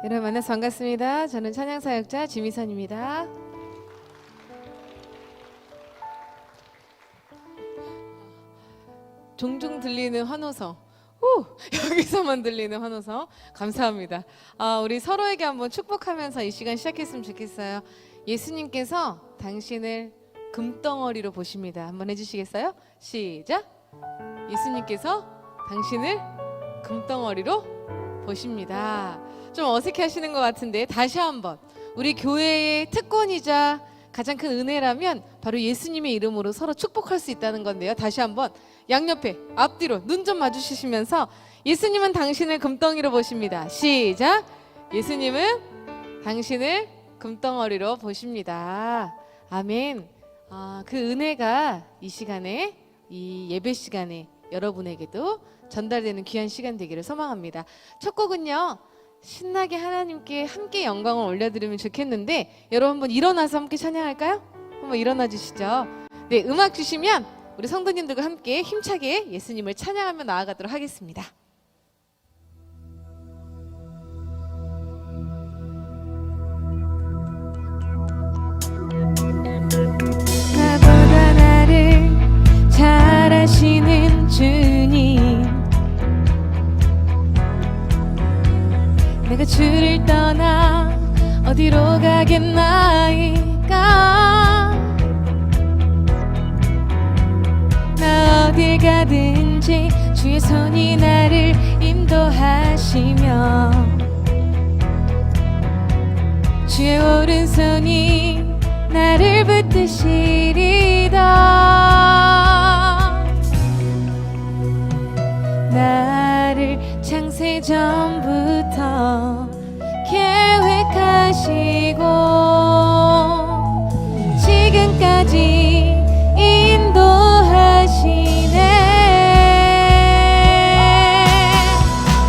여러분 만나서 반갑습니다. 저는 찬양사역자 지미선입니다. 종종 들리는 환호성, 여기서만 들리는 환호성 감사합니다. 우리 서로에게 한번 축복하면서 이 시간 시작했으면 좋겠어요. 예수님께서 당신을 금덩어리로 보십니다. 한번 해주시겠어요? 시작! 예수님께서 당신을 금덩어리로 보십니다. 좀 어색해 하시는 것 같은데 다시 한번, 우리 교회의 특권이자 가장 큰 은혜라면 바로 예수님의 이름으로 서로 축복할 수 있다는 건데요. 다시 한번 양옆에 앞뒤로 눈 좀 마주치시면서 예수님은 당신을 금덩이로 보십니다. 시작! 예수님은 당신을 금덩어리로 보십니다. 아멘. 그 은혜가 이 시간에, 이 예배 시간에 여러분에게도 전달되는 귀한 시간 되기를 소망합니다. 첫 곡은요, 신나게 하나님께 함께 영광을 올려드리면 좋겠는데, 여러분 한번 일어나서 함께 찬양할까요? 한번 일어나 주시죠. 네, 음악 주시면 우리 성도님들과 함께 힘차게 예수님을 찬양하며 나아가도록 하겠습니다. 나보다 나를 잘 아시는 주님, 내가 주를 떠나 어디로 가겠나이까. 나 어딜 가든지 주의 손이 나를 인도하시며 주의 오른손이 나를 붙드시리다. 나를 창세전부터 계획하시고 지금까지 인도하시네.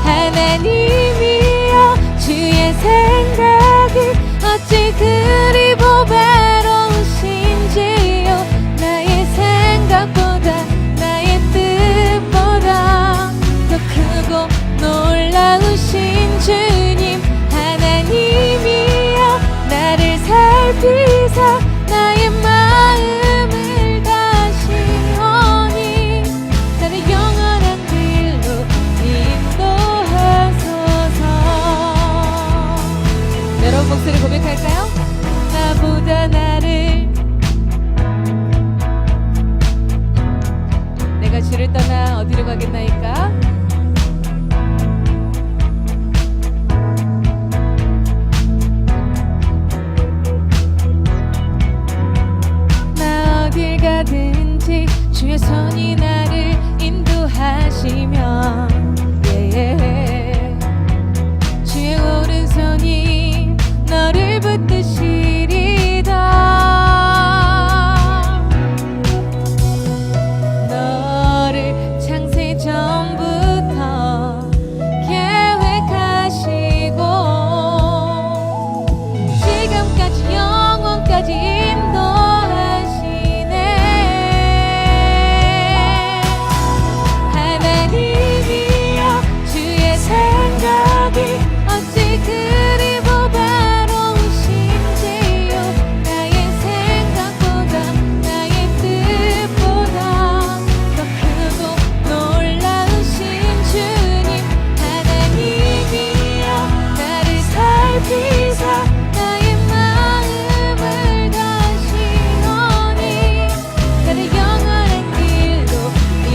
하나님이여, 주의 생각이 어찌 그리 보배로우신지요. 나의 생각보다, 나의 뜻보다 더 크고 놀라우신 주님. 하나님이여, 나를 살피사 나의 마음을 다시오니 나를 영원한 길로 인도하소서. 여러분 목소리 고백할까요? 나보다 나를, 내가 주를 떠나 어디로 가겠나이까? 나 어딜 가든지 주의 손이 나를 인도하시며 주의 오른손이 너를 붙드시리다. 너를 창세전부터 계획하시고 지금까지 영원까지 인도하시네. 하나님이여, 주의 생각이 어찌 그리 보배로우신지요. 나의 생각보다, 나의 뜻보다 더 크고 놀라우신 주님. 하나님이여, 나를 살피사 나의 마음을 다시오니 나를 영원한 길로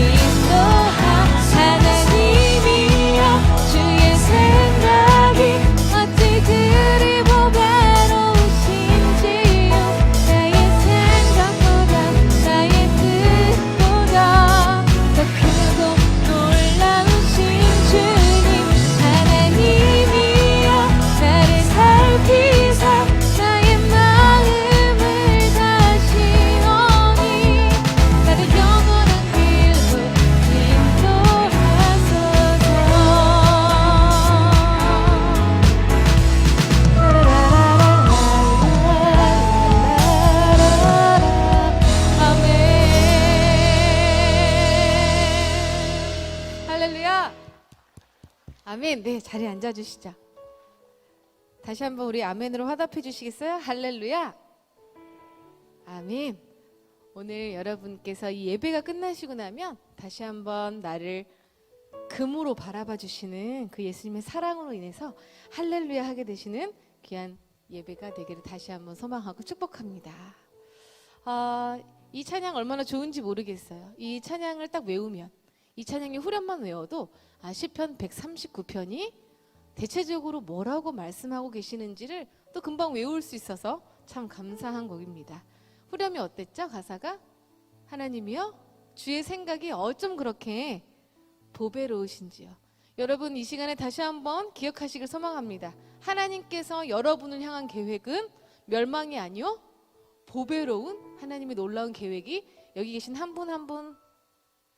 인도하소서. 하나님이여, 주의 생각이 어찌 그리 보배로우신지요. 나의 생각보다, 나의 뜻보다 더 크고 놀라우신 주님. 하나님이여, 나를 살피사 나의 마음을 다시오니 나를 영원한 길로 인도하소서. 아멘. 할렐루야. 아멘. 네, 자리에 앉아주시죠. 다시 한번 우리 아멘으로 화답해 주시겠어요? 할렐루야. 아멘. 오늘 여러분께서 이 예배가 끝나시고 나면 다시 한번 나를 금으로 바라봐 주시는 그 예수님의 사랑으로 인해서 할렐루야 하게 되시는 귀한 예배가 되기를 다시 한번 소망하고 축복합니다. 이 찬양 얼마나 좋은지 모르겠어요. 이 찬양을 딱 외우면, 이 찬양의 후렴만 외워도 시편 139편이 대체적으로 뭐라고 말씀하고 계시는지를 또 금방 외울 수 있어서 참 감사한 곡입니다. 후렴이 어땠죠? 가사가 하나님이여 주의 생각이 어쩜 그렇게 보배로우신지요. 여러분 이 시간에 다시 한번 기억하시길 소망합니다. 하나님께서 여러분을 향한 계획은 멸망이 아니요 보배로운 하나님의 놀라운 계획이 여기 계신 한 분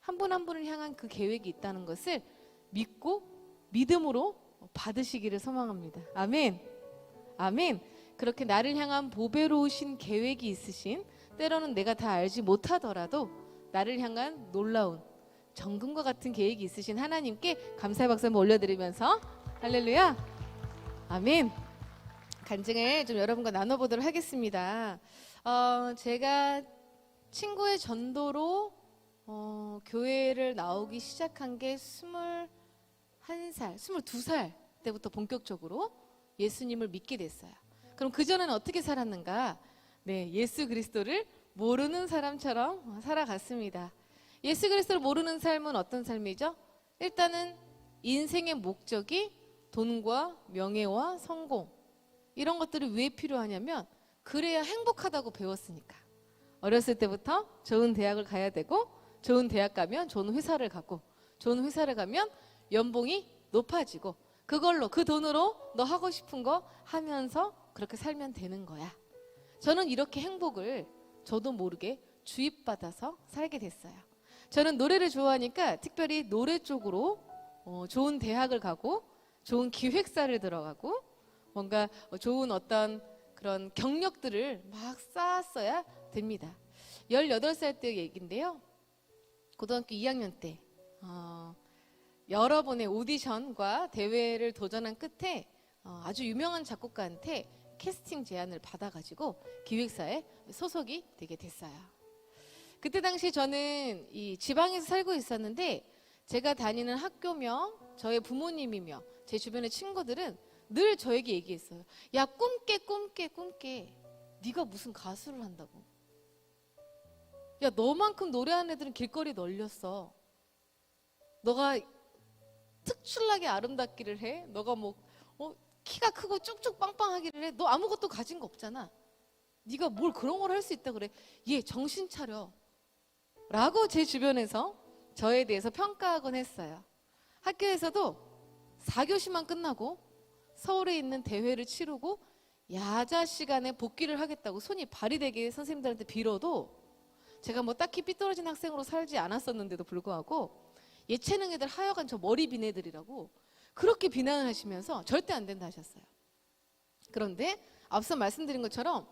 한 분을 향한 그 계획이 있다는 것을 믿고 믿음으로 받으시기를 소망합니다. 아멘. 아멘. 그렇게 나를 향한 보배로우신 계획이 있으신, 때로는 내가 다 알지 못하더라도 나를 향한 놀라운 정금과 같은 계획이 있으신 하나님께 감사의 박수 한번 올려드리면서 할렐루야. 아멘. 간증을 좀 여러분과 나눠보도록 하겠습니다. 제가 친구의 전도로 교회를 나오기 시작한 게 21살, 22살 때부터 본격적으로 예수님을 믿게 됐어요. 그럼 그전에는 어떻게 살았는가? 네, 예수 그리스도를 모르는 사람처럼 살아갔습니다. 예수 그리스도를 모르는 삶은 어떤 삶이죠? 일단은 인생의 목적이 돈과 명예와 성공, 이런 것들이 왜 필요하냐면 그래야 행복하다고 배웠으니까. 어렸을 때부터 좋은 대학을 가야 되고, 좋은 대학 가면 좋은 회사를 가고, 좋은 회사를 가면 연봉이 높아지고, 그걸로 그 돈으로 너 하고 싶은 거 하면서 그렇게 살면 되는 거야. 저는 이렇게 행복을 저도 모르게 주입받아서 살게 됐어요. 저는 노래를 좋아하니까 특별히 노래 쪽으로 좋은 대학을 가고 좋은 기획사를 들어가고 뭔가 좋은 어떤 그런 경력들을 막 쌓았어야 됩니다. 18살 때 얘기인데요. 고등학교 2학년 때 여러 번의 오디션과 대회를 도전한 끝에 아주 유명한 작곡가한테 캐스팅 제안을 받아가지고 기획사에 소속이 되게 됐어요. 그때 당시 저는 이 지방에서 살고 있었는데 제가 다니는 학교며 저의 부모님이며 제 주변의 친구들은 늘 저에게 얘기했어요. 야, 꿈깨. 네가 무슨 가수를 한다고. 야, 너만큼 노래하는 애들은 길거리 널렸어. 너가 특출나게 아름답기를 해. 너가 뭐 키가 크고 쭉쭉 빵빵하기를 해. 너 아무것도 가진 거 없잖아. 네가 뭘 그런 걸 할 수 있다 그래. 얘 정신 차려. 라고 제 주변에서 저에 대해서 평가하곤 했어요. 학교에서도 4교시만 끝나고 서울에 있는 대회를 치르고 야자 시간에 복귀를 하겠다고 손이 발이 되게 선생님들한테 빌어도 제가 뭐 딱히 삐뚤어진 학생으로 살지 않았었는데도 불구하고 예체능 애들 하여간 저 머리 빈 애들이라고 그렇게 비난을 하시면서 절대 안 된다 하셨어요. 그런데 앞서 말씀드린 것처럼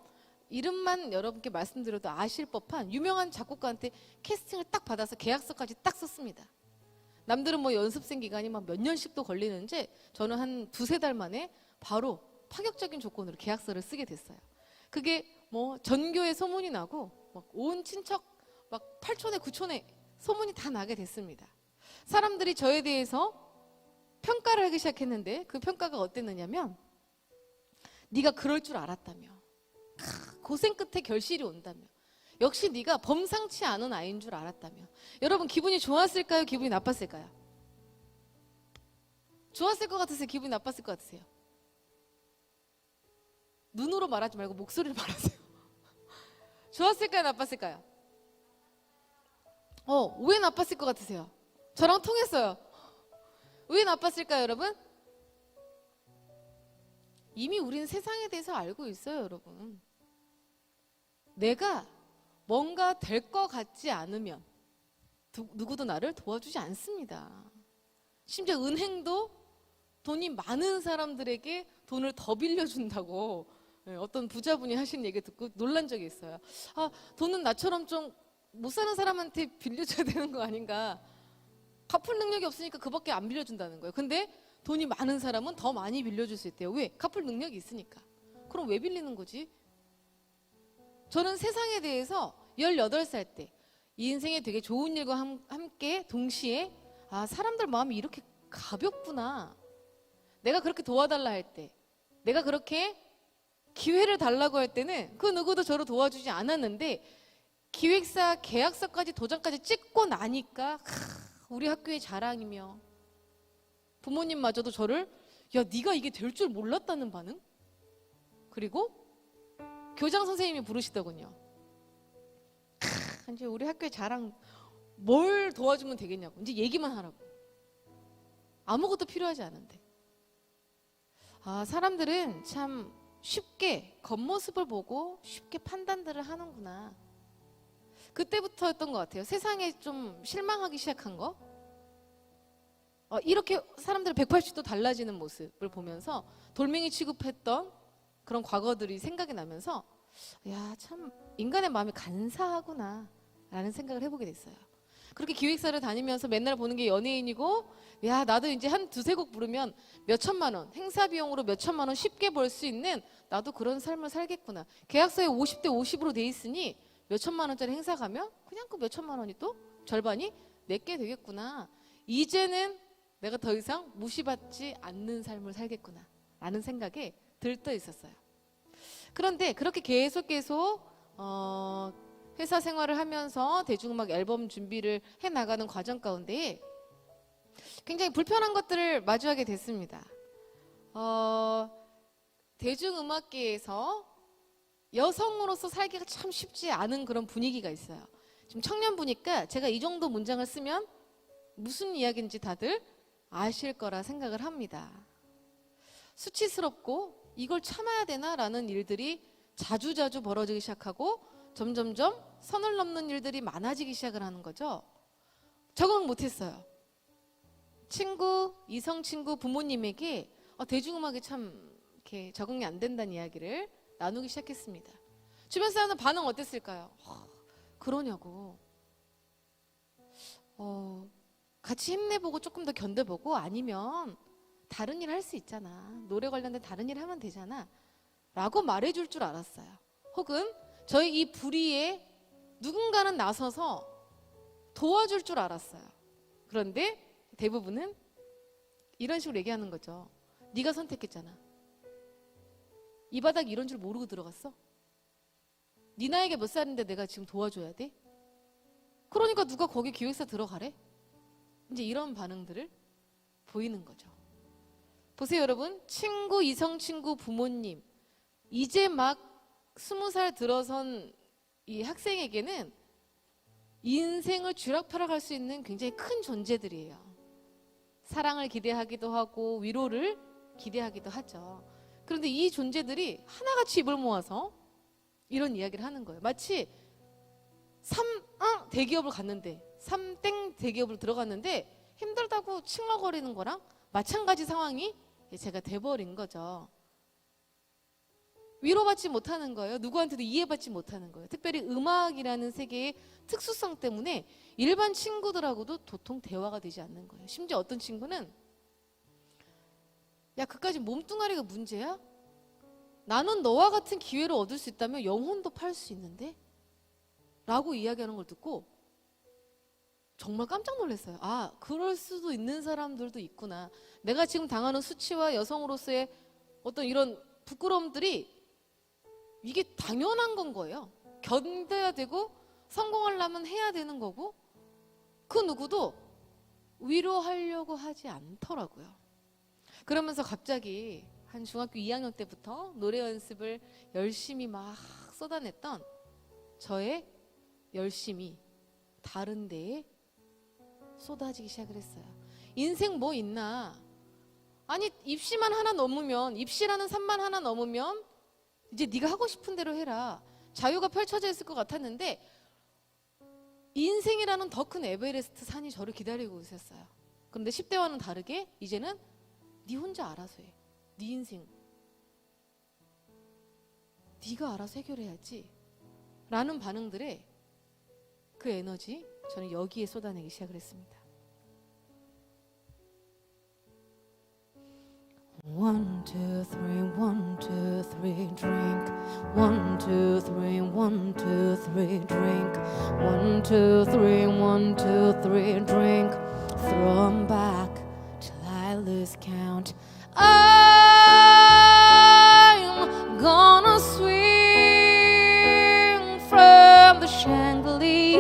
이름만 여러분께 말씀드려도 아실 법한 유명한 작곡가한테 캐스팅을 딱 받아서 계약서까지 딱 썼습니다. 남들은 뭐 연습생 기간이 막 몇 년씩도 걸리는지 저는 한 2-3달 만에 바로 파격적인 조건으로 계약서를 쓰게 됐어요. 그게 뭐 전교에 소문이 나고 막 온 친척 막 8촌에 9촌에 소문이 다 나게 됐습니다. 사람들이 저에 대해서 평가를 하기 시작했는데 그 평가가 어땠느냐면 네가 그럴 줄 알았다며, 고생 끝에 결실이 온다며, 역시 네가 범상치 않은 아이인 줄 알았다며. 여러분 기분이 좋았을까요? 기분이 나빴을까요? 좋았을 것 같으세요? 기분이 나빴을 것 같으세요? 눈으로 말하지 말고 목소리로 말하세요. 좋았을까요? 나빴을까요? 왜 나빴을 것 같으세요? 저랑 통했어요. 왜 나빴을까요, 여러분? 이미 우리는 세상에 대해서 알고 있어요, 여러분. 내가 뭔가 될 것 같지 않으면 누구도 나를 도와주지 않습니다. 심지어 은행도 돈이 많은 사람들에게 돈을 더 빌려준다고 어떤 부자분이 하신 얘기 듣고 놀란 적이 있어요. 돈은 나처럼 좀 못 사는 사람한테 빌려줘야 되는 거 아닌가. 갚을 능력이 없으니까 그밖에 안 빌려준다는 거예요. 근데 돈이 많은 사람은 더 많이 빌려줄 수 있대요. 왜? 갚을 능력이 있으니까. 그럼 왜 빌리는 거지? 저는 세상에 대해서 18살 때 이 인생에 되게 좋은 일과 함께 동시에 사람들 마음이 이렇게 가볍구나. 내가 그렇게 도와달라 할 때, 내가 그렇게 기회를 달라고 할 때는 그 누구도 저를 도와주지 않았는데 기획사 계약서까지 도장까지 찍고 나니까 우리 학교의 자랑이며 부모님마저도 저를 야, 네가 이게 될 줄 몰랐다는 반응? 그리고 교장 선생님이 부르시더군요. 이제 우리 학교의 자랑 뭘 도와주면 되겠냐고. 이제 얘기만 하라고. 아무것도 필요하지 않은데. 사람들은 참 쉽게 겉모습을 보고 쉽게 판단들을 하는구나. 그때부터였던 것 같아요. 세상에 좀 실망하기 시작한 거. 이렇게 사람들이 180도 달라지는 모습을 보면서 돌멩이 취급했던 그런 과거들이 생각이 나면서 야, 참 인간의 마음이 간사하구나 라는 생각을 해보게 됐어요. 그렇게 기획사를 다니면서 맨날 보는 게 연예인이고 야, 나도 이제 한 두세 곡 부르면 몇 천만 원, 행사 비용으로 몇 천만 원 쉽게 벌 수 있는 나도 그런 삶을 살겠구나. 계약서에 50대 50으로 돼 있으니 몇 천만 원짜리 행사 가면 그냥 그 몇 천만 원이 또 절반이 내게 되겠구나. 이제는 내가 더 이상 무시받지 않는 삶을 살겠구나 라는 생각에 들떠 있었어요. 그런데 그렇게 계속 회사 생활을 하면서 대중음악 앨범 준비를 해나가는 과정 가운데 굉장히 불편한 것들을 마주하게 됐습니다. 대중음악계에서 여성으로서 살기가 참 쉽지 않은 그런 분위기가 있어요. 지금 청년부니까 제가 이 정도 문장을 쓰면 무슨 이야기인지 다들 아실 거라 생각을 합니다. 수치스럽고 이걸 참아야 되나라는 일들이 자주자주 벌어지기 시작하고 점점점 선을 넘는 일들이 많아지기 시작을 하는 거죠. 적응 못했어요. 친구, 이성 친구, 부모님에게 대중음악이 참 이렇게 적응이 안 된다는 이야기를 나누기 시작했습니다. 주변 사람들 반응 어땠을까요? 그러냐고. 같이 힘내보고 조금 더 견뎌보고 아니면 다른 일 할 수 있잖아. 노래 관련된 다른 일 하면 되잖아. 라고 말해줄 줄 알았어요. 혹은 저희 이 불의에 누군가는 나서서 도와줄 줄 알았어요. 그런데 대부분은 이런 식으로 얘기하는 거죠. 네가 선택했잖아. 이 바닥 이런 줄 모르고 들어갔어? 네 나이가 몇 살인데 내가 지금 도와줘야 돼? 그러니까 누가 거기 기획사 들어가래? 이제 이런 반응들을 보이는 거죠. 보세요, 여러분. 친구, 이성 친구, 부모님. 이제 막 20살 들어선 이 학생에게는 인생을 쥐락펴락할 수 있는 굉장히 큰 존재들이에요. 사랑을 기대하기도 하고 위로를 기대하기도 하죠. 그런데 이 존재들이 하나같이 입을 모아서 이런 이야기를 하는 거예요. 마치 3 대기업을 갔는데 3땡 대기업을 들어갔는데 힘들다고 칭얼거리는 거랑 마찬가지 상황이 제가 돼버린 거죠. 위로받지 못하는 거예요. 누구한테도 이해받지 못하는 거예요. 특별히 음악이라는 세계의 특수성 때문에 일반 친구들하고도 도통 대화가 되지 않는 거예요. 심지어 어떤 친구는 야, 그까지 몸뚱아리가 문제야? 나는 너와 같은 기회를 얻을 수 있다면 영혼도 팔 수 있는데? 라고 이야기하는 걸 듣고 정말 깜짝 놀랐어요. 그럴 수도 있는 사람들도 있구나. 내가 지금 당하는 수치와 여성으로서의 어떤 이런 부끄러움들이 이게 당연한 건 거예요. 견뎌야 되고 성공하려면 해야 되는 거고 그 누구도 위로하려고 하지 않더라고요. 그러면서 갑자기 한 중학교 2학년 때부터 노래 연습을 열심히 막 쏟아냈던 저의 열심이 다른 데에 쏟아지기 시작을 했어요. 인생 뭐 있나? 아니 입시만 하나 넘으면 입시라는 산만 하나 넘으면 이제 네가 하고 싶은 대로 해라. 자유가 펼쳐져 있을 것 같았는데 인생이라는 더 큰 에베레스트 산이 저를 기다리고 있었어요. 그런데 10대와는 다르게 이제는 네 혼자 알아서 해. 네 인생 네가 알아서 해결해야지 라는 반응들에 그 에너지 저는 여기에 쏟아내기 시작을 했습니다. 1, 2, 3, 1, 2, 3, drink. 1, 2, 3, 1, 2, 3, drink. 1, 2, 3, 1, 2, 3, drink. Throw 'em back till I lose count. I'm gonna swing from the chandelier,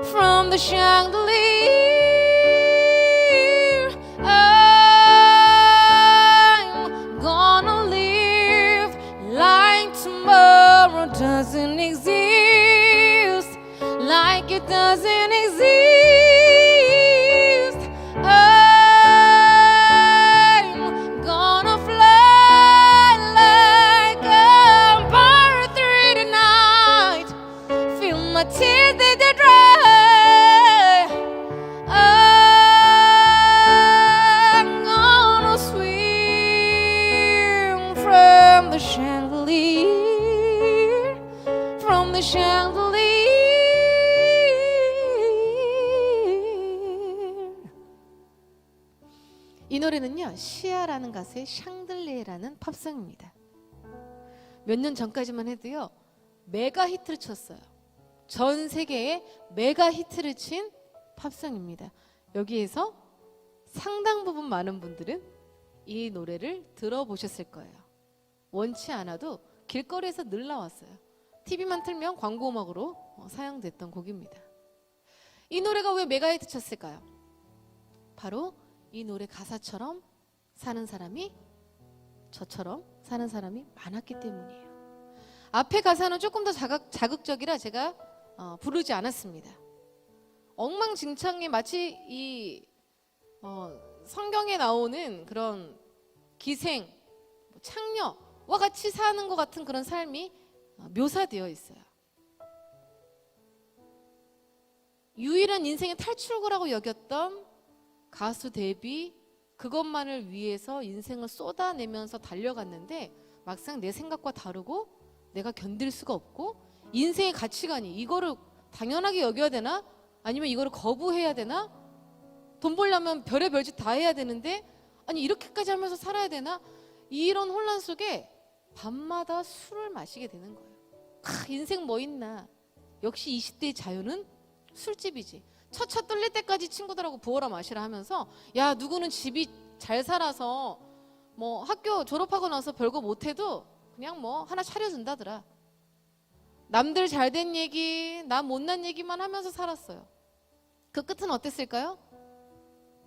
from the chandelier. I'm gonna live like tomorrow doesn't exist, like it doesn't exist. I'm gonna fly like a bird through the night, feel my tears they dry. I'm gonna swing from the chandelier, from the chandelier. 이 노래는요, 시아라는 가수의 샹들리에라는 팝송입니다. 몇 년 전까지만 해도요, 메가 히트를 쳤어요. 전 세계에 메가 히트를 친 팝송입니다. 여기에서 상당 부분 많은 분들은 이 노래를 들어보셨을 거예요. 원치 않아도 길거리에서 늘 나왔어요. TV만 틀면 광고 음악으로 사용됐던 곡입니다. 이 노래가 왜 메가 히트 쳤을까요? 바로 이 노래 가사처럼 사는 사람이, 저처럼 사는 사람이 많았기 때문이에요. 앞에 가사는 조금 더 자극적이라 제가 부르지 않았습니다. 엉망진창이 마치 이 성경에 나오는 그런 기생, 창녀와 같이 사는 것 같은 그런 삶이 묘사되어 있어요. 유일한 인생의 탈출구라고 여겼던 가수 데뷔, 그것만을 위해서 인생을 쏟아내면서 달려갔는데 막상 내 생각과 다르고 내가 견딜 수가 없고 인생의 가치관이 이거를 당연하게 여겨야 되나? 아니면 이거를 거부해야 되나? 돈 벌려면 별의별 짓 다 해야 되는데 아니 이렇게까지 하면서 살아야 되나? 이런 혼란 속에 밤마다 술을 마시게 되는 거예요. 인생 뭐 있나? 역시 20대의 자유는 술집이지. 처차 뚫릴 때까지 친구들하고 부어라 마시라 하면서 야 누구는 집이 잘 살아서 뭐 학교 졸업하고 나서 별거 못해도 그냥 뭐 하나 차려준다더라. 남들 잘된 얘기, 나 못난 얘기만 하면서 살았어요. 그 끝은 어땠을까요?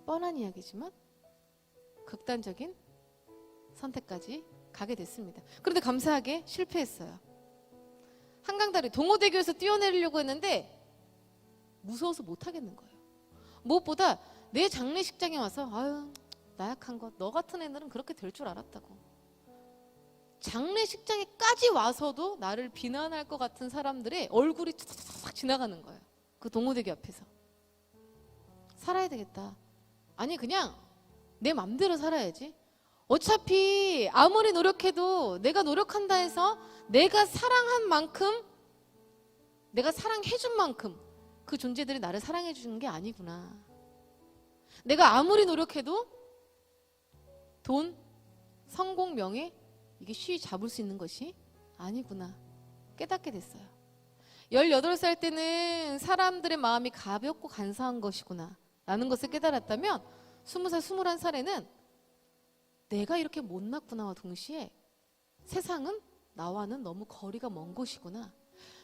뻔한 이야기지만 극단적인 선택까지 가게 됐습니다. 그런데 감사하게 실패했어요. 한강다리 동호대교에서 뛰어내리려고 했는데 무서워서 못하겠는 거예요. 무엇보다 내 장례식장에 와서 아유 나약한 것, 너 같은 애들은 그렇게 될 줄 알았다고. 장례식장에까지 와서도 나를 비난할 것 같은 사람들의 얼굴이 싹 지나가는 거예요. 그 동호대교 앞에서. 살아야 되겠다. 아니 그냥 내 맘대로 살아야지. 어차피 아무리 노력해도 내가 노력한다 해서 내가 사랑한 만큼, 내가 사랑해준 만큼 그 존재들이 나를 사랑해 주는 게 아니구나. 내가 아무리 노력해도 돈, 성공, 명예 이게 쉬이 잡을 수 있는 것이 아니구나 깨닫게 됐어요. 18살 때는 사람들의 마음이 가볍고 간사한 것이구나 라는 것을 깨달았다면 20살, 21살에는 내가 이렇게 못났구나와 동시에 세상은 나와는 너무 거리가 먼 곳이구나.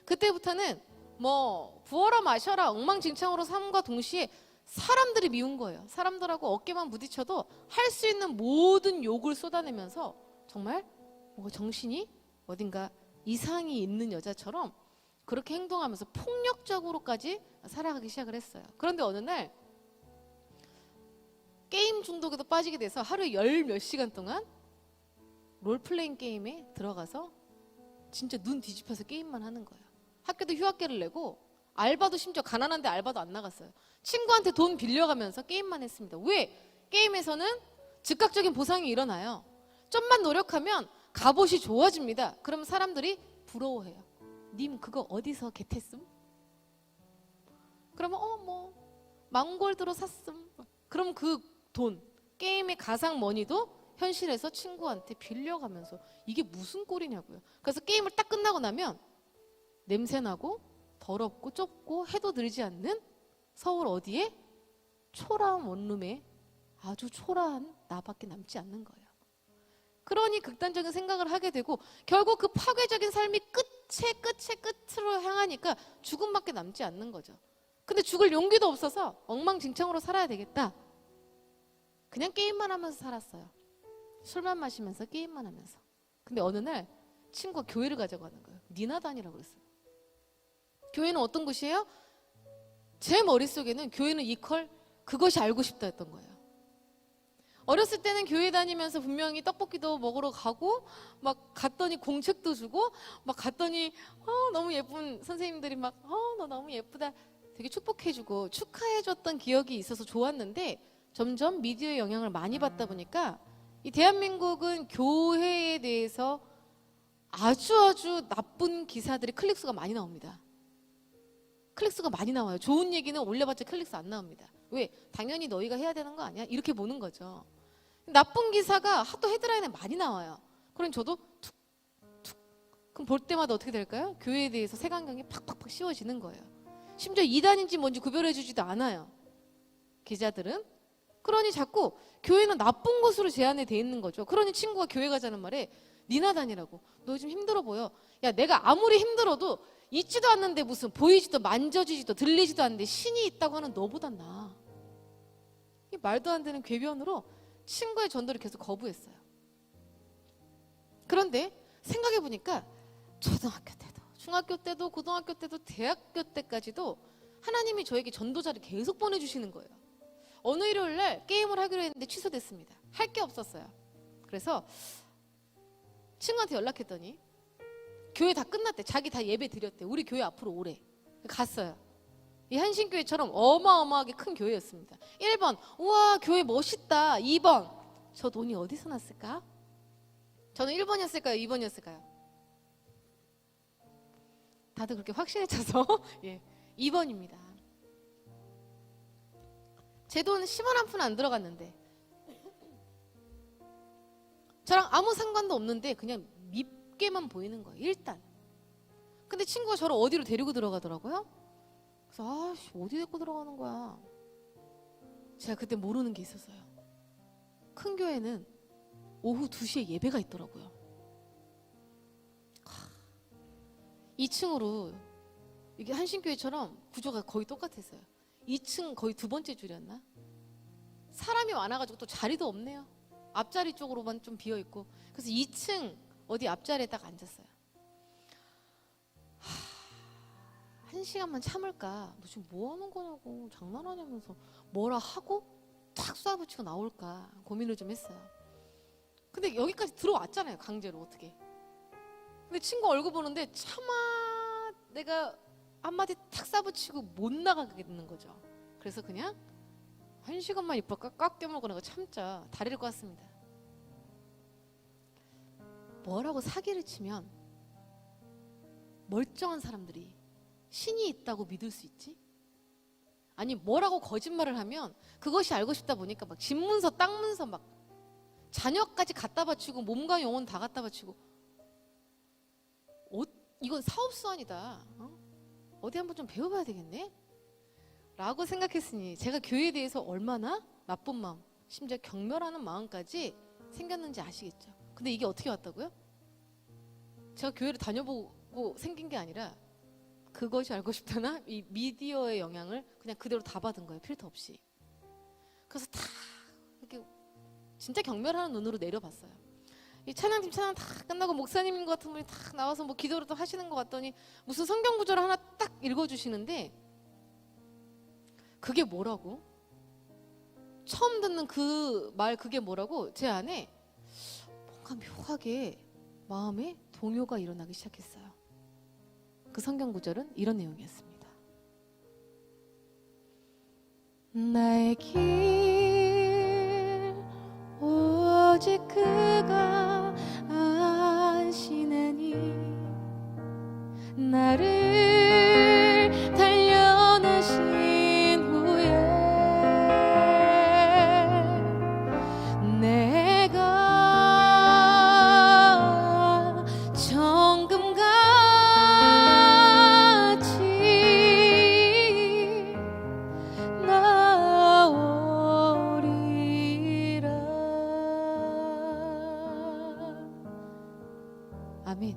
그때부터는 뭐 부어라 마셔라 엉망진창으로 삶과 동시에 사람들이 미운 거예요. 사람들하고 어깨만 부딪혀도 할 수 있는 모든 욕을 쏟아내면서 정말 뭔가 정신이 어딘가 이상이 있는 여자처럼 그렇게 행동하면서 폭력적으로까지 살아가기 시작을 했어요. 그런데 어느 날 게임 중독에도 빠지게 돼서 하루에 몇 시간 동안 롤플레잉 게임에 들어가서 진짜 눈 뒤집혀서 게임만 하는 거예요. 학교도 휴학계를 내고 알바도 심지어 가난한데 알바도 안 나갔어요. 친구한테 돈 빌려가면서 게임만 했습니다. 왜? 게임에서는 즉각적인 보상이 일어나요. 좀만 노력하면 갑옷이 좋아집니다. 그러면 사람들이 부러워해요. 님 그거 어디서 겟했음? 그러면 뭐 망골드로 샀음. 그럼 그 돈 게임의 가상머니도 현실에서 친구한테 빌려가면서 이게 무슨 꼴이냐고요. 그래서 게임을 딱 끝나고 나면 냄새나고 더럽고 좁고 해도 들지 않는 서울 어디에? 초라한 원룸에 아주 초라한 나밖에 남지 않는 거예요. 그러니 극단적인 생각을 하게 되고 결국 그 파괴적인 삶이 끝의 끝으로 향하니까 죽음밖에 남지 않는 거죠. 근데 죽을 용기도 없어서 엉망진창으로 살아야 되겠다. 그냥 게임만 하면서 살았어요. 술만 마시면서 게임만 하면서. 근데 어느 날 친구가 교회를 가자고 하는 거예요. 니나단이라고 그랬어요. 교회는 어떤 곳이에요? 제 머릿속에는 교회는 이퀄 그것이 알고 싶다 했던 거예요. 어렸을 때는 교회 다니면서 분명히 떡볶이도 먹으러 가고 막 갔더니 공책도 주고 막 갔더니 너무 예쁜 선생님들이 막 너 너무 예쁘다 되게 축복해주고 축하해줬던 기억이 있어서 좋았는데 점점 미디어의 영향을 많이 받다 보니까 이 대한민국은 교회에 대해서 아주 나쁜 기사들이 클릭수가 많이 나옵니다. 클릭수가 많이 나와요. 좋은 얘기는 올려봤자 클릭수 안 나옵니다. 왜? 당연히 너희가 해야 되는 거 아니야? 이렇게 보는 거죠. 나쁜 기사가 하도 헤드라인에 많이 나와요. 그럼 저도 툭툭 그럼 볼 때마다 어떻게 될까요? 교회에 대해서 색안경이 팍팍팍 씌워지는 거예요. 심지어 이단인지 뭔지 구별해주지도 않아요. 기자들은. 그러니 자꾸 교회는 나쁜 곳으로 제한이 돼 있는 거죠. 그러니 친구가 교회 가자는 말에 니나다니라고. 너 요즘 힘들어 보여. 야 내가 아무리 힘들어도 있지도 않는데 무슨 보이지도 만져지지도 들리지도 않는데 신이 있다고 하는 너보단 나아. 이 말도 안 되는 궤변으로 친구의 전도를 계속 거부했어요. 그런데 생각해보니까 초등학교 때도 중학교 때도 고등학교 때도 대학교 때까지도 하나님이 저에게 전도자를 계속 보내주시는 거예요. 어느 일요일 날 게임을 하기로 했는데 취소됐습니다. 할 게 없었어요. 그래서 친구한테 연락했더니 교회 다 끝났대. 자기 다 예배 드렸대. 우리 교회 앞으로 오래. 갔어요. 이 한신교회처럼 어마어마하게 큰 교회였습니다. 1번 우와 교회 멋있다. 2번 저 돈이 어디서 났을까? 저는 1번이었을까요? 2번이었을까요? 다들 그렇게 확신에 차서 예, 2번입니다. 제 돈 10원 한 푼 안 들어갔는데 저랑 아무 상관도 없는데 그냥 밉게만 보이는 거예요. 일단. 근데 친구가 저를 어디로 데리고 들어가더라고요. 그래서 어디 데리고 들어가는 거야. 제가 그때 모르는 게 있었어요. 큰 교회는 오후 2시에 예배가 있더라고요. 2층으로 이게 한신교회처럼 구조가 거의 똑같았어요. 2층 거의 두 번째 줄이었나? 사람이 많아가지고 또 자리도 없네요. 앞자리 쪽으로만 좀 비어있고. 그래서 2층 어디 앞자리에 딱 앉았어요. 1시간만 참을까? 너 지금 뭐 하는 거냐고 장난하냐면서 뭐라 하고 탁 쏴붙이고 나올까 고민을 좀 했어요. 근데 여기까지 들어왔잖아요. 강제로 어떻게. 근데 친구 얼굴 보는데 차마 내가 한마디 탁 쏴붙이고 못 나가겠는 거죠. 그래서 그냥 1시간만 입 꽉 깨물고 내가 참자 다리를 꽈습니다. 뭐라고 사기를 치면 멀쩡한 사람들이 신이 있다고 믿을 수 있지? 아니 뭐라고 거짓말을 하면 그것이 알고 싶다 보니까 막 집문서 땅문서 막 자녀까지 갖다 바치고 몸과 영혼 다 갖다 바치고 이건 사업수완이다. 어디 한번 좀 배워봐야 되겠네? 라고 생각했으니 제가 교회에 대해서 얼마나 나쁜 마음 심지어 경멸하는 마음까지 생겼는지 아시겠죠? 근데 이게 어떻게 왔다고요? 제가 교회를 다녀보고 생긴 게 아니라 그것이 알고 싶다나 이 미디어의 영향을 그냥 그대로 다 받은 거예요. 필터 없이. 그래서 다 이렇게 진짜 경멸하는 눈으로 내려봤어요. 이 찬양팀 찬양 다 끝나고 목사님 같은 분이 다 나와서 뭐 기도를 또 하시는 것 같더니 무슨 성경 구절을 하나 딱 읽어주시는데 그게 뭐라고? 처음 듣는 그 말 그게 뭐라고? 제 안에 뭔가 묘하게 마음에 동요가 일어나기 시작했어요. 그 성경 구절은 이런 내용이었습니다. 나의 길 오직 그가 아시나니 나를 달려놓으신 후에 아멘.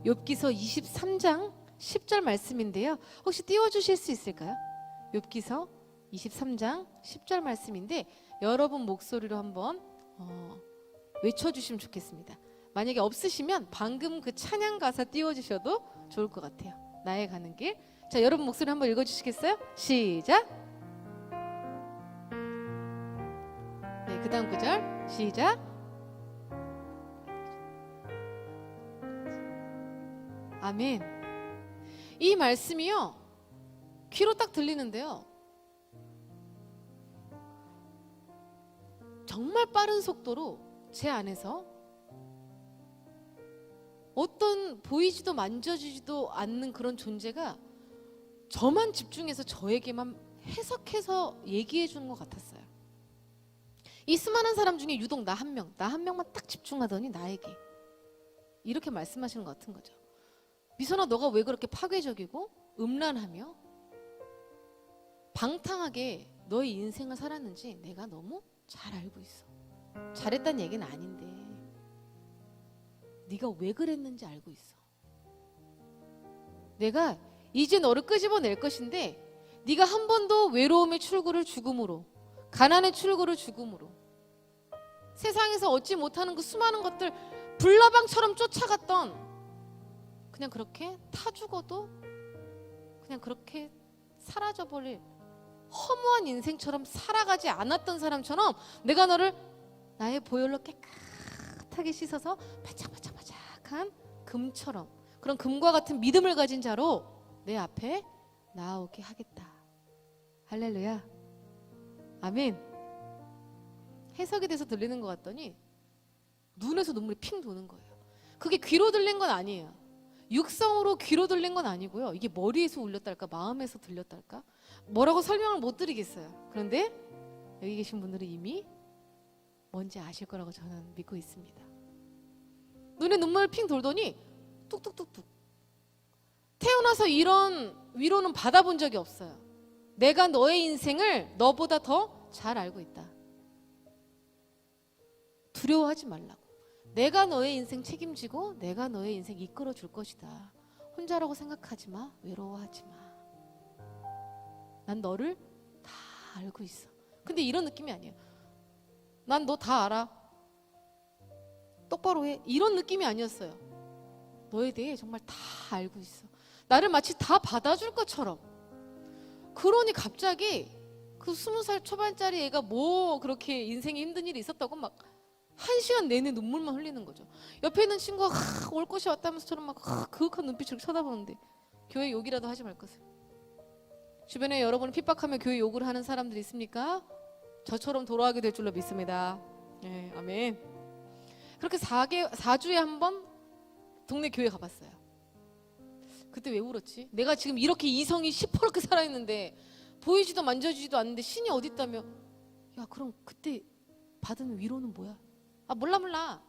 욥기서 23장 10절 말씀인데요. 혹시 띄워주실 수 있을까요? 욥기서 23장 10절 말씀인데 여러분 목소리로 한번 외쳐주시면 좋겠습니다. 만약에 없으시면 방금 그 찬양 가사 띄워주셔도 좋을 것 같아요. 나의 가는 길. 자, 여러분 목소리 한번 읽어주시겠어요? 시작. 네, 그 다음 구절 시작. 아멘. 이 말씀이요, 귀로 딱 들리는데요, 정말 빠른 속도로 제 안에서 어떤 보이지도 만져지지도 않는 그런 존재가 저만 집중해서 저에게만 해석해서 얘기해 주는 것 같았어요. 이 수많은 사람 중에 유독 나 한 명만 딱 집중하더니 나에게 이렇게 말씀하시는 것 같은 거죠. 미선아, 너가 왜 그렇게 파괴적이고 음란하며 방탕하게 너의 인생을 살았는지 내가 너무 잘 알고 있어. 잘했다는 얘기는 아닌데 네가 왜 그랬는지 알고 있어. 내가 이제 너를 끄집어낼 것인데 네가 한 번도 외로움의 출구를 죽음으로, 가난의 출구를 죽음으로, 세상에서 얻지 못하는 그 수많은 것들 불나방처럼 쫓아갔던, 그냥 그렇게 타 죽어도 그냥 그렇게 사라져버릴 허무한 인생처럼 살아가지 않았던 사람처럼 내가 너를 나의 보혈로 깨끗하게 씻어서 바짝바짝바짝한 금처럼, 그런 금과 같은 믿음을 가진 자로 내 앞에 나오게 하겠다. 할렐루야. 아멘. 해석이 돼서 들리는 것 같더니 눈에서 눈물이 핑 도는 거예요. 그게 귀로 들린 건 아니에요. 육성으로 귀로 들린 건 아니고요. 이게 머리에서 울렸달까 마음에서 들렸달까 뭐라고 설명을 못 드리겠어요. 그런데 여기 계신 분들은 이미 뭔지 아실 거라고 저는 믿고 있습니다. 눈에 눈물 핑 돌더니 뚝뚝뚝뚝. 태어나서 이런 위로는 받아본 적이 없어요. 내가 너의 인생을 너보다 더 잘 알고 있다. 두려워하지 말라고. 내가 너의 인생 책임지고 내가 너의 인생 이끌어 줄 것이다. 혼자라고 생각하지 마. 외로워하지 마. 난 너를 다 알고 있어. 근데 이런 느낌이 아니에요. 난 너 다 알아. 똑바로 해. 이런 느낌이 아니었어요. 너에 대해 정말 다 알고 있어. 나를 마치 다 받아줄 것처럼. 그러니 갑자기 그 20살 초반짜리 애가 뭐 그렇게 인생에 힘든 일이 있었다고 막 1시간 내내 눈물만 흘리는 거죠. 옆에 있는 친구가 올 것이 왔다면서 저는 막 그윽한 눈빛으로 쳐다보는데 교회 욕이라도 하지 말 것을. 주변에 여러분을 핍박하며 교회 욕을 하는 사람들이 있습니까? 저처럼 돌아가게 될 줄로 믿습니다. 네, 아멘. 그렇게 4주에 한 번 동네 교회 가봤어요. 그때 왜 울었지? 내가 지금 이렇게 이성이 시퍼렇게 살아있는데 보이지도 만져지지도 않는데 신이 어디 있다며. 야, 그럼 그때 받은 위로는 뭐야? 아, 몰라.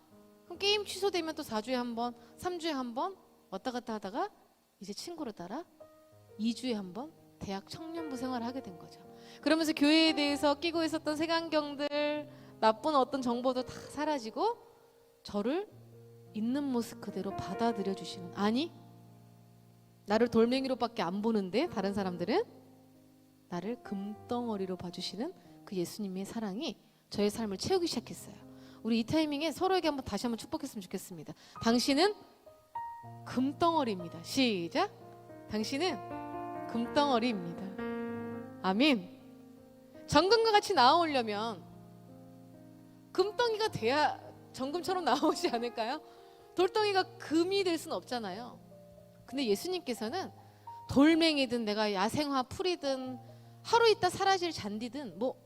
그럼 게임 취소되면 또 4주에 한 번, 3주에 한 번 왔다 갔다 하다가 이제 친구를 따라 2주에 한 번 대학 청년부 생활을 하게 된 거죠. 그러면서 교회에 대해서 끼고 있었던 색안경들, 나쁜 어떤 정보도 다 사라지고 저를 있는 모습 그대로 받아들여 주시는, 아니 나를 돌멩이로밖에 안 보는데 다른 사람들은 나를 금덩어리로 봐주시는 그 예수님의 사랑이 저의 삶을 채우기 시작했어요. 우리 이 타이밍에 서로에게 한번 다시 한번 축복했으면 좋겠습니다. 당신은 금덩어리입니다. 시작. 당신은 금덩어리입니다. 아멘. 정금과 같이 나아오려면 금덩이가 돼야 정금처럼 나오지 않을까요? 돌덩이가 금이 될 수는 없잖아요. 근데 예수님께서는 돌멩이든 내가 야생화 풀이든 하루 있다 사라질 잔디든 뭐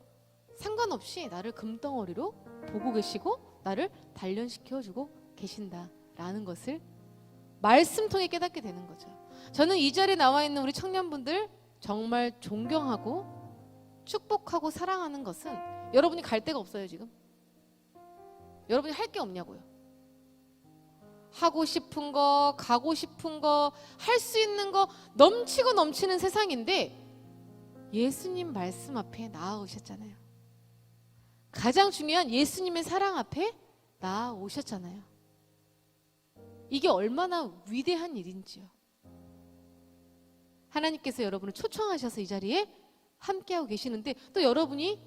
상관없이 나를 금덩어리로 보고 계시고 나를 단련시켜주고 계신다라는 것을 말씀 통해 깨닫게 되는 거죠. 저는 이 자리에 나와 있는 우리 청년분들 정말 존경하고 축복하고 사랑하는 것은 여러분이 갈 데가 없어요. 지금 여러분이 할 게 없냐고요. 하고 싶은 거, 가고 싶은 거, 할 수 있는 거 넘치고 넘치는 세상인데 예수님 말씀 앞에 나아오셨잖아요. 가장 중요한 예수님의 사랑 앞에 나아오셨잖아요. 이게 얼마나 위대한 일인지요. 하나님께서 여러분을 초청하셔서 이 자리에 함께하고 계시는데 또 여러분이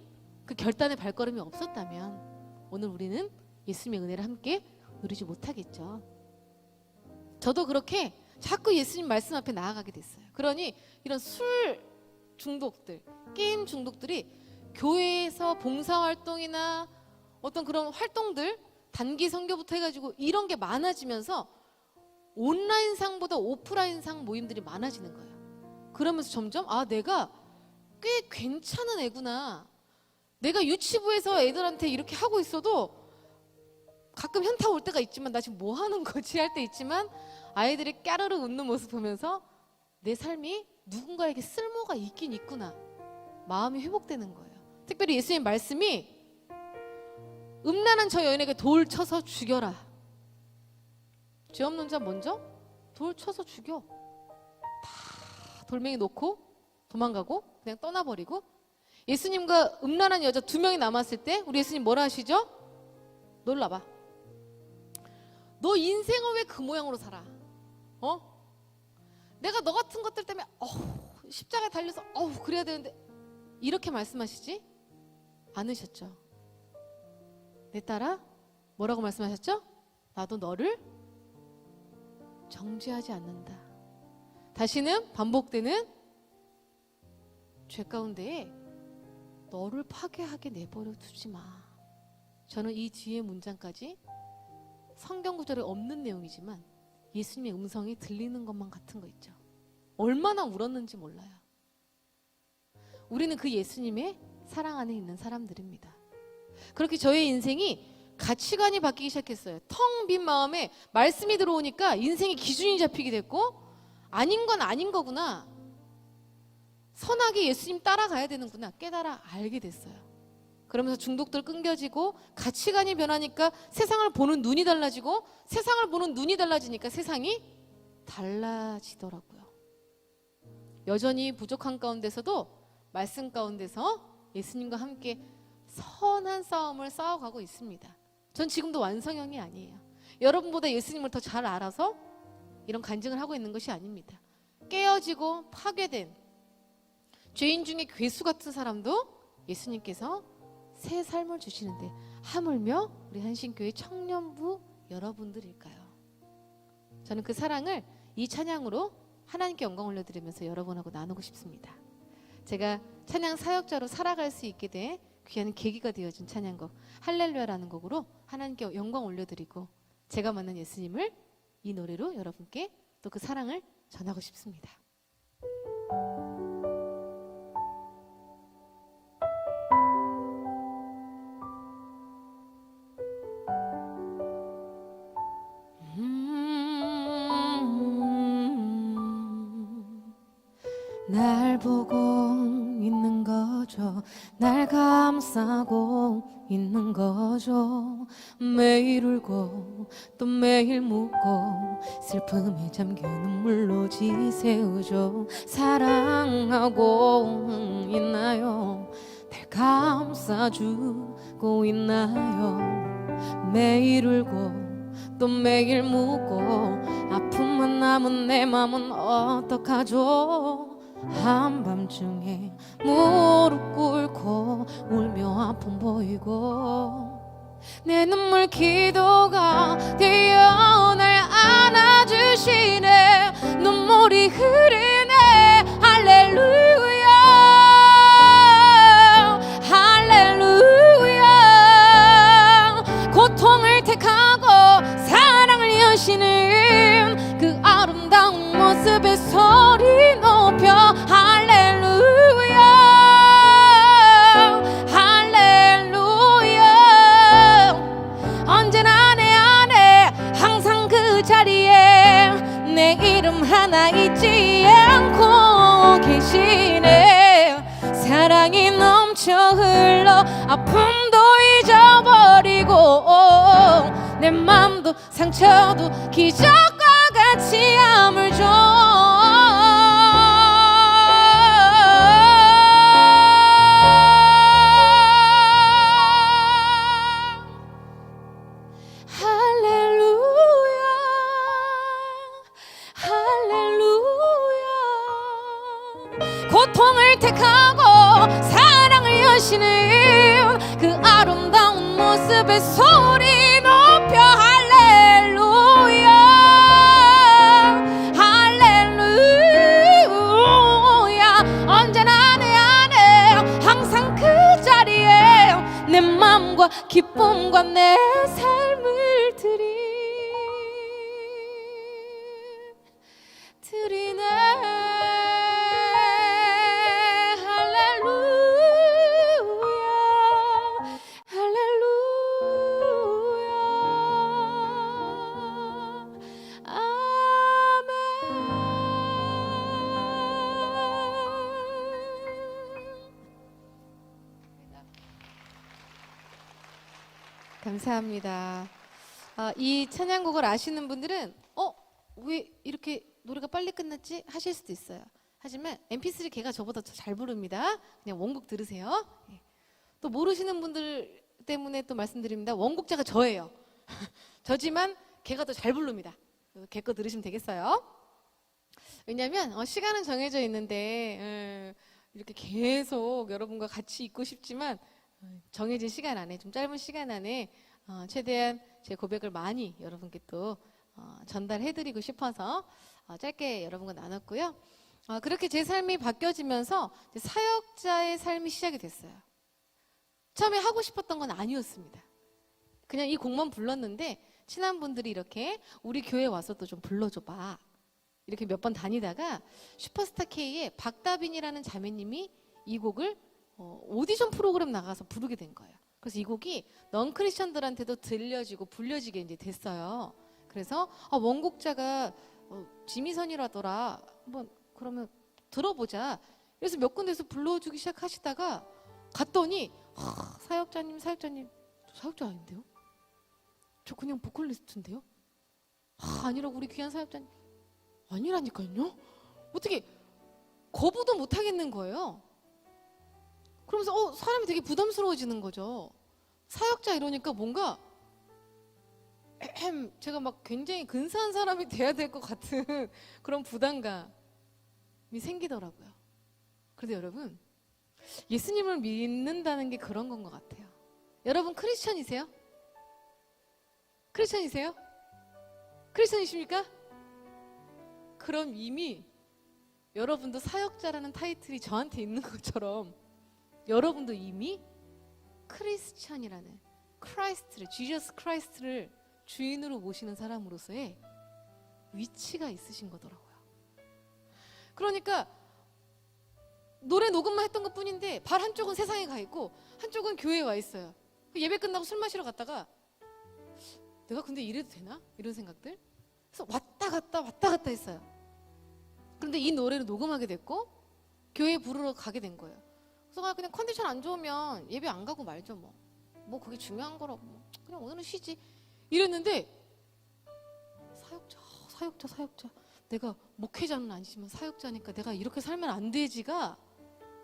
그 결단의 발걸음이 없었다면 오늘 우리는 예수님의 은혜를 함께 누리지 못하겠죠. 저도 그렇게 자꾸 예수님 말씀 앞에 나아가게 됐어요. 그러니 이런 술 중독들, 게임 중독들이 교회에서 봉사활동이나 어떤 그런 활동들, 단기 선교부터 해가지고 이런 게 많아지면서 온라인상보다 오프라인상 모임들이 많아지는 거예요. 그러면서 점점 내가 꽤 괜찮은 애구나. 내가 유치부에서 애들한테 이렇게 하고 있어도 가끔 현타 올 때가 있지만 나 지금 뭐 하는 거지 할 때 있지만 아이들이 까르르 웃는 모습 보면서 내 삶이 누군가에게 쓸모가 있긴 있구나. 마음이 회복되는 거예요. 특별히 예수님 말씀이 음란한 저 여인에게 돌 쳐서 죽여라. 죄 없는 자 먼저 돌 쳐서 죽여. 다 돌멩이 놓고 도망가고 그냥 떠나버리고 예수님과 음란한 여자 2명이 남았을 때 우리 예수님 뭐라 하시죠? 놀라봐. 너 인생을 왜 그 모양으로 살아? 내가 너 같은 것들 때문에 십자가에 달려서 그래야 되는데 이렇게 말씀하시지 않으셨죠. 내 딸아 뭐라고 말씀하셨죠? 나도 너를 정죄하지 않는다. 다시는 반복되는 죄 가운데에 너를 파괴하게 내버려 두지 마. 저는 이 뒤에 문장까지 성경 구절에 없는 내용이지만 예수님의 음성이 들리는 것만 같은 거 있죠. 얼마나 울었는지 몰라요. 우리는 그 예수님의 사랑 안에 있는 사람들입니다. 그렇게 저의 인생이 가치관이 바뀌기 시작했어요. 텅 빈 마음에 말씀이 들어오니까 인생의 기준이 잡히게 됐고 아닌 건 아닌 거구나. 선하게 예수님 따라가야 되는구나 깨달아 알게 됐어요. 그러면서 중독들 끊겨지고 가치관이 변하니까 세상을 보는 눈이 달라지고 세상을 보는 눈이 달라지니까 세상이 달라지더라고요. 여전히 부족한 가운데서도 말씀 가운데서 예수님과 함께 선한 싸움을 싸워가고 있습니다. 전 지금도 완성형이 아니에요. 여러분보다 예수님을 더 잘 알아서 이런 간증을 하고 있는 것이 아닙니다. 깨어지고 파괴된 죄인 중에 괴수 같은 사람도 예수님께서 새 삶을 주시는데 하물며 우리 한신교회 청년부 여러분들일까요? 저는 그 사랑을 이 찬양으로 하나님께 영광 올려드리면서 여러분하고 나누고 싶습니다. 제가 찬양 사역자로 살아갈 수 있게 된 귀한 계기가 되어준 찬양곡 할렐루야라는 곡으로 하나님께 영광 올려드리고 제가 만난 예수님을 이 노래로 여러분께 또 그 사랑을 전하고 싶습니다. 날 보고 있는 거죠. 날 감싸고 있는 거죠. 매일 울고 또 매일 묻고 슬픔에 잠겨 눈물로 지새우죠. 사랑하고 있나요? 날 감싸주고 있나요? 매일 울고 또 매일 묻고 아픔만 남은 내 맘은 어떡하죠? 한밤중에 무릎 꿇고 울며 아픔 보이고 내 눈물 기도가 되어 날 안아주시네. 눈물이 흐르네. 할렐루야 할렐루야. 고통을 택하고 사랑을 여시는 그 아름다운 모습에 소리 높여 할렐루야 할렐루야. 언제나 내 안에 항상 그 자리에 내 이름 하나 잊지 않고 계시네. 사랑이 넘쳐 흘러 아픔도 잊어버리고 내 맘도 상처도 기적과 같이 아물죠. 할렐루야 오시는 그 아름다운 모습에 소리 높여 할렐루야 할렐루야 언제나 내 안에 항상 그 자리에 내 마음과 기쁨과 내 삶을 드리네 감사합니다. 이 찬양곡을 아시는 분들은 왜 이렇게 노래가 빨리 끝났지? 하실 수도 있어요. 하지만 mp3 걔가 저보다 잘 부릅니다. 그냥 원곡 들으세요. 또 모르시는 분들 때문에 또 말씀드립니다. 원곡자가 저예요. 저지만 걔가 더 잘 부릅니다. 걔 거 들으시면 되겠어요. 왜냐하면 시간은 정해져 있는데 이렇게 계속 여러분과 같이 있고 싶지만 정해진 시간 안에 좀 짧은 시간 안에 최대한 제 고백을 많이 여러분께 또 전달해드리고 싶어서 짧게 여러분과 나눴고요. 그렇게 제 삶이 바뀌어지면서 사역자의 삶이 시작이 됐어요. 처음에 하고 싶었던 건 아니었습니다. 그냥 이 곡만 불렀는데 친한 분들이 이렇게 우리 교회 와서 또 좀 불러줘봐 이렇게 몇 번 다니다가 슈퍼스타 K의 박다빈이라는 자매님이 이 곡을 오디션 프로그램 나가서 부르게 된 거예요. 그래서 이 곡이 넌 크리스천들한테도 들려지고 불려지게 이제 됐어요. 그래서 원곡자가 지미선이라더라. 한번 그러면 들어보자. 그래서 몇 군데서 불러주기 시작하시다가 갔더니 사역자님 저 사역자 아닌데요? 저 그냥 보컬리스트인데요? 아니라고 우리 귀한 사역자님 아니라니까요? 어떻게 거부도 못 하겠는 거예요. 그러면서 사람이 되게 부담스러워지는 거죠. 사역자 이러니까 뭔가 제가 막 굉장히 근사한 사람이 돼야 될 것 같은 그런 부담감이 생기더라고요. 그런데 여러분 예수님을 믿는다는 게 그런 건 것 같아요. 여러분 크리스천이세요? 크리스천이세요? 크리스천이십니까? 그럼 이미 여러분도 사역자라는 타이틀이 저한테 있는 것처럼 여러분도 이미 크리스천이라는 지저스 크라이스트를 주인으로 모시는 사람으로서의 위치가 있으신 거더라고요. 그러니까 노래 녹음만 했던 것 뿐인데 발 한쪽은 세상에 가 있고 한쪽은 교회에 와 있어요. 예배 끝나고 술 마시러 갔다가 내가 근데 이래도 되나? 이런 생각들. 그래서 왔다 갔다 했어요. 그런데 이 노래를 녹음하게 됐고 교회에 부르러 가게 된 거예요. 그래서 그냥 컨디션 안 좋으면 예배 안 가고 말죠 뭐 그게 중요한 거라고 그냥 오늘은 쉬지 이랬는데 사역자 내가 목회자는 아니지만 사역자니까 내가 이렇게 살면 안 되지가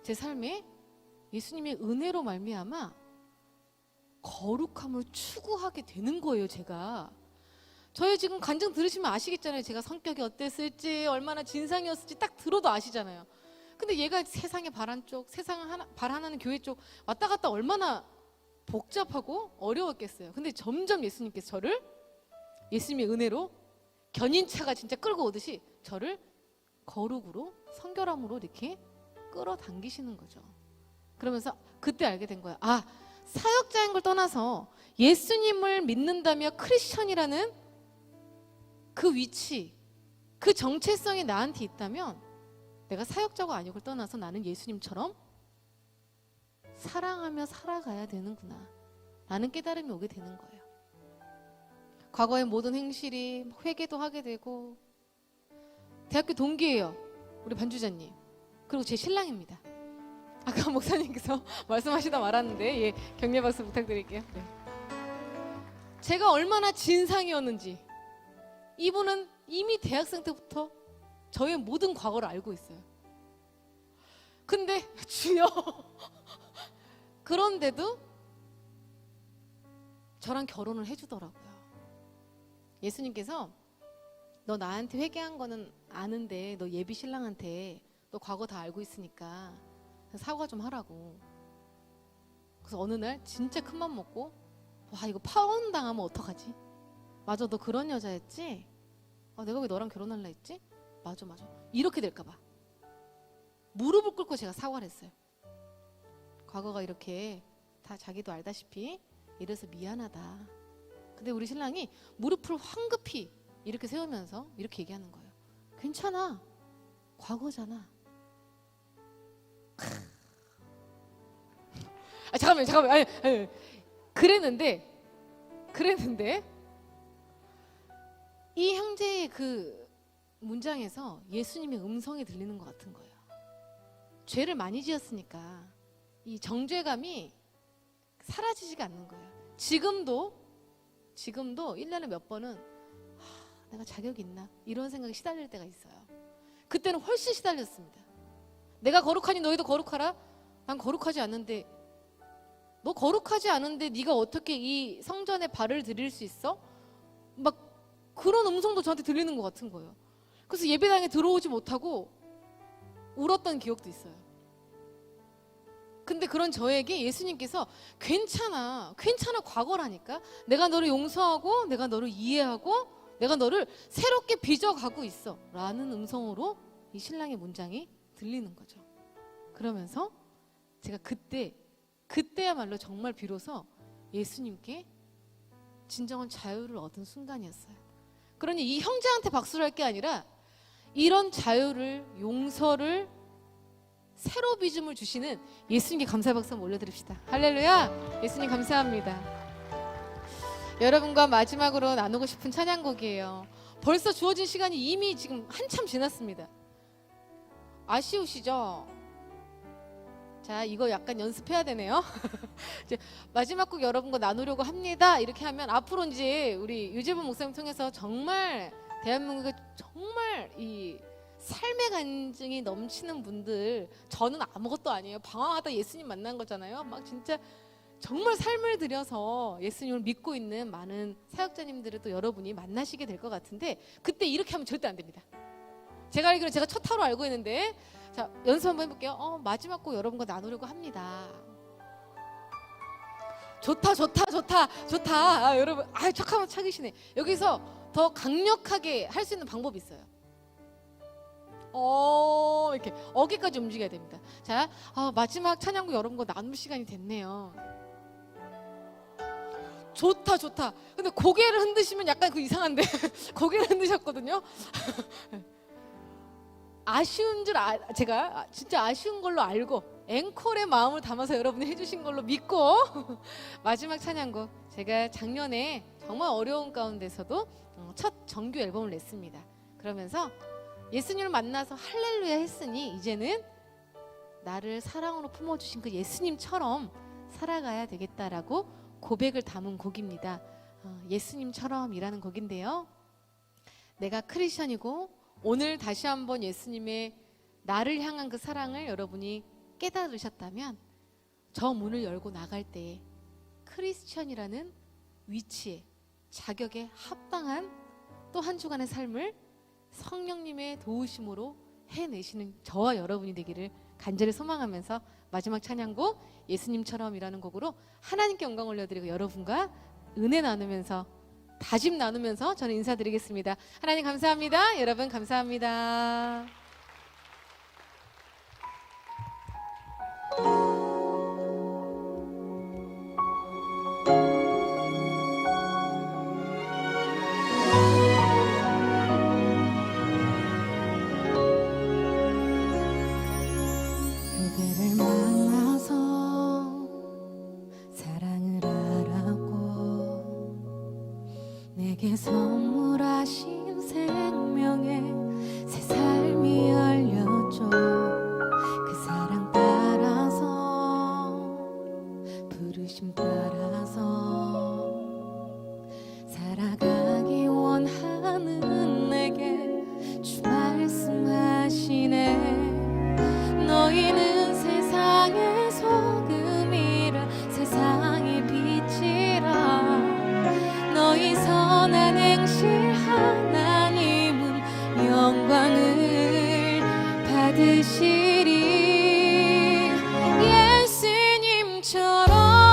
제 삶에 예수님의 은혜로 말미암아 거룩함을 추구하게 되는 거예요. 제가 저희 지금 간증 들으시면 아시겠잖아요. 제가 성격이 어땠을지 얼마나 진상이었을지 딱 들어도 아시잖아요. 근데 얘가 세상의 발 한쪽 발 하나는 교회 쪽 왔다 갔다 얼마나 복잡하고 어려웠겠어요. 근데 점점 예수님께서 저를 예수님의 은혜로 견인차가 진짜 끌고 오듯이 저를 거룩으로 성결함으로 이렇게 끌어당기시는 거죠. 그러면서 그때 알게 된 거야. 사역자인 걸 떠나서 예수님을 믿는다며 크리스천이라는 그 위치, 그 정체성이 나한테 있다면 내가 사역자가 아니고 그걸 떠나서 나는 예수님처럼 사랑하며 살아가야 되는구나 라는 깨달음이 오게 되는 거예요. 과거의 모든 행실이 회개도 하게 되고 대학교 동기예요. 우리 반주자님. 그리고 제 신랑입니다. 아까 목사님께서 말씀하시다 말았는데 격려 박수 부탁드릴게요. 네. 제가 얼마나 진상이었는지 이분은 이미 대학생 때부터 저의 모든 과거를 알고 있어요. 근데 주여 그런데도 저랑 결혼을 해주더라고요. 예수님께서 너 나한테 회개한 거는 아는데 너 예비 신랑한테 너 과거 다 알고 있으니까 사과 좀 하라고. 그래서 어느 날 진짜 큰맘 먹고 와 이거 파혼 당하면 어떡하지? 맞아 너 그런 여자였지? 내가 왜 너랑 결혼할라 했지? 맞아 이렇게 될까봐 무릎을 꿇고 제가 사과를 했어요. 과거가 이렇게 다 자기도 알다시피 이래서 미안하다. 근데 우리 신랑이 무릎을 황급히 이렇게 세우면서 이렇게 얘기하는 거예요. 괜찮아 과거잖아. 잠깐만 아니. 그랬는데 이 형제의 그 문장에서 예수님의 음성이 들리는 것 같은 거예요. 죄를 많이 지었으니까 이 정죄감이 사라지지가 않는 거예요. 지금도 1년에 몇 번은 내가 자격이 있나 이런 생각이 시달릴 때가 있어요. 그때는 훨씬 시달렸습니다. 내가 거룩하니 너희도 거룩하라. 난 거룩하지 않은데 너 거룩하지 않은데 네가 어떻게 이 성전에 발을 들일 수 있어? 막 그런 음성도 저한테 들리는 것 같은 거예요. 그래서 예배당에 들어오지 못하고 울었던 기억도 있어요. 근데 그런 저에게 예수님께서 괜찮아 과거라니까. 내가 너를 용서하고 내가 너를 이해하고 내가 너를 새롭게 빚어가고 있어 라는 음성으로 이 신랑의 문장이 들리는 거죠. 그러면서 제가 그때야말로 정말 비로소 예수님께 진정한 자유를 얻은 순간이었어요. 그러니 이 형제한테 박수를 할 게 아니라 이런 자유를 용서를 새로 빚음을 주시는 예수님께 감사의 박수 한번 올려드립시다. 할렐루야. 예수님 감사합니다. 여러분과 마지막으로 나누고 싶은 찬양곡이에요. 벌써 주어진 시간이 이미 지금 한참 지났습니다. 아쉬우시죠? 자, 이거 약간 연습해야 되네요. 이제 마지막 곡 여러분과 나누려고 합니다. 이렇게 하면 앞으로 이제 우리 유재분 목사님 통해서 정말 대한민국에 정말 이 삶의 간증이 넘치는 분들, 저는 아무것도 아니에요. 방황하다 예수님 만난 거잖아요. 막 진짜 정말 삶을 들여서 예수님을 믿고 있는 많은 사역자님들을 또 여러분이 만나시게 될 것 같은데 그때 이렇게 하면 절대 안 됩니다. 제가 알기로는 제가 첫 타로 알고 있는데 자 연습 한번 해볼게요. 마지막 곡 여러분과 나누려고 합니다. 좋다. 여러분 착하면 착이시네. 여기서 더 강력하게 할 수 있는 방법이 있어요. 이렇게 어깨까지 움직여야 됩니다. 자, 마지막 찬양곡 여러분과 나눌 시간이 됐네요. 좋다. 근데 고개를 흔드시면 약간 그 이상한데 고개를 흔드셨거든요. 아쉬운 줄 제가 진짜 아쉬운 걸로 알고 앵콜의 마음을 담아서 여러분이 해주신 걸로 믿고 마지막 찬양곡 제가 작년에 정말 어려운 가운데서도 첫 정규 앨범을 냈습니다. 그러면서 예수님을 만나서 할렐루야 했으니 이제는 나를 사랑으로 품어주신 그 예수님처럼 살아가야 되겠다라고 고백을 담은 곡입니다. 예수님처럼이라는 곡인데요. 내가 크리스천이고 오늘 다시 한번 예수님의 나를 향한 그 사랑을 여러분이 깨달으셨다면 저 문을 열고 나갈 때 크리스천이라는 위치에 자격에 합당한 또 한 주간의 삶을 성령님의 도우심으로 해내시는 저와 여러분이 되기를 간절히 소망하면서 마지막 찬양곡 예수님처럼이라는 곡으로 하나님께 영광 올려드리고 여러분과 은혜 나누면서 다짐 나누면서 저는 인사드리겠습니다. 하나님 감사합니다. 여러분 감사합니다. 그대를 만나서 사랑을 알았고 내게 선물하신 생명의 새 삶이 열렸죠. 그 사랑 따라서 부르심 따라서 살아가기 원하는 내게 주 말씀하시네. 너희는 세상의 소금이라 세상의 빛이라 너희 선한 행실 하나님은 영광을 받으시리. 예수님처럼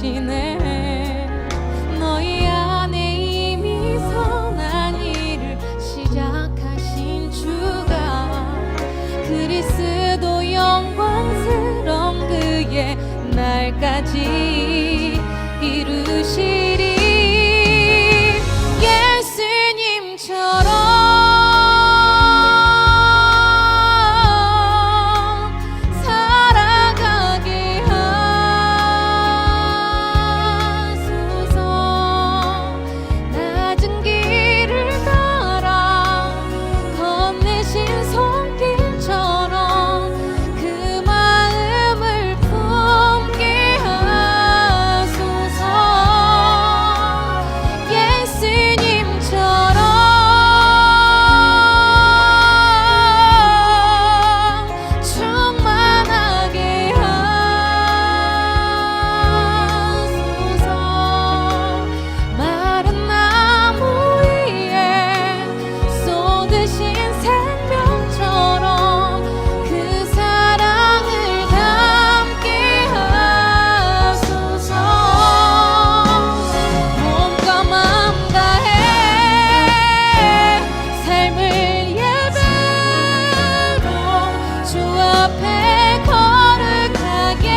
이루시네. 너희 안에 이미 선한 일을 시작하신 주가 그리스도 영광스러운 그의 날까지 이루시리. 예수님처럼 살아가게 하소서. 낮은 길을 따라 건네신 손길처럼 그 마음을 품게 하소서. 예수님처럼 충만하게 하소서. 마른 나무 위에 쏟으신 생명처럼 그 사랑을 담게 하소서. 몸과 마음 다해 삶을 예배로 주 앞에 거룩하게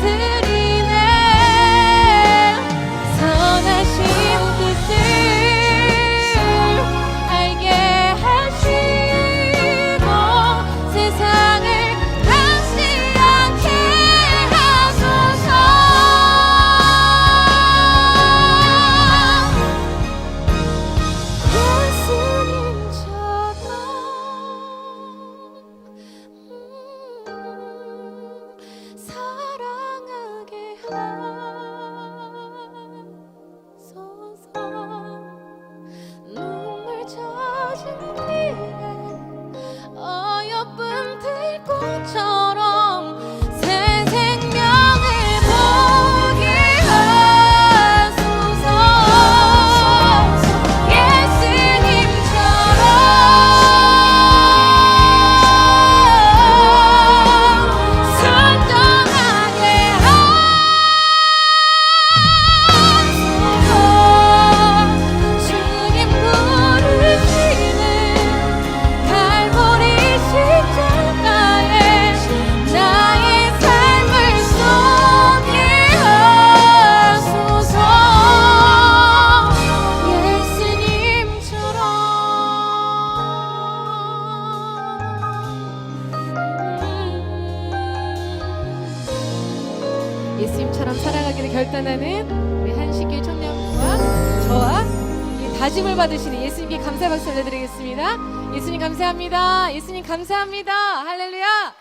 드리네. 선하신 뜻을 알게 하시고 세상을 당시 않게 하소서. 예수님처럼 사랑하게 하소서. 눈물 젖은 길에 어여쁜 들꽃처럼 새 생명을 보게 하소서. 예수님처럼 순종하게 하소서. 주님 부르시는 갈보리 십자가에 나의 삶을 쏟게 하소서. 예수님처럼 살아가기를 결단하는 우리 한식길 청년과 저와 이 다짐을 받으시는 예수님께 감사의 박수 올려드리겠습니다. 예수님 감사합니다. 예수님 감사합니다. 할렐루야.